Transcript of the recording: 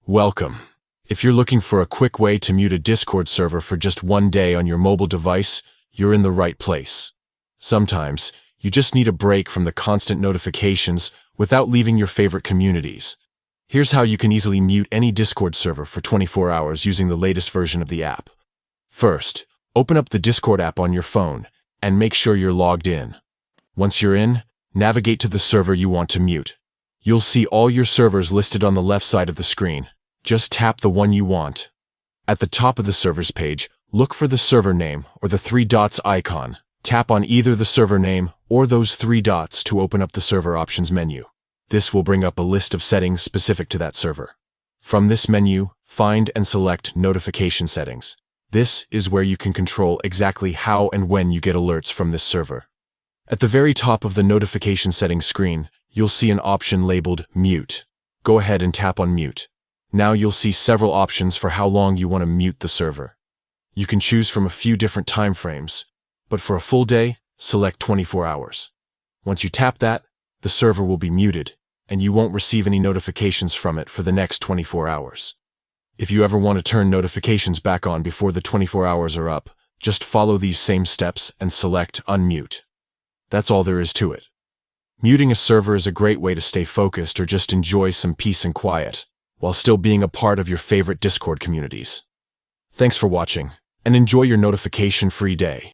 Welcome. If you're looking for a quick way to mute a Discord server for just one day on your mobile device, you're in the right place. Sometimes, you just need a break from the constant notifications without leaving your favorite communities. Here's how you can easily mute any Discord server for 24 hours using the latest version of the app. First, open up the Discord app on your phone and make sure you're logged in. Once you're in, navigate to the server you want to mute. You'll see all your servers listed on the left side of the screen. Just tap the one you want. At the top of the server's page, look for the server name or the three dots icon. Tap on either the server name or those three dots to open up the server options menu. This will bring up a list of settings specific to that server. From this menu, find and select Notification Settings. This is where you can control exactly how and when you get alerts from this server. At the very top of the Notification Settings screen, you'll see an option labeled Mute. Go ahead and tap on Mute. Now you'll see several options for how long you want to mute the server. You can choose from a few different time frames, but for a full day, select 24 hours. Once you tap that, the server will be muted, and you won't receive any notifications from it for the next 24 hours. If you ever want to turn notifications back on before the 24 hours are up, just follow these same steps and select Unmute. That's all there is to it. Muting a server is a great way to stay focused or just enjoy some peace and quiet, while still being a part of your favorite Discord communities. Thanks for watching, and enjoy your notification-free day.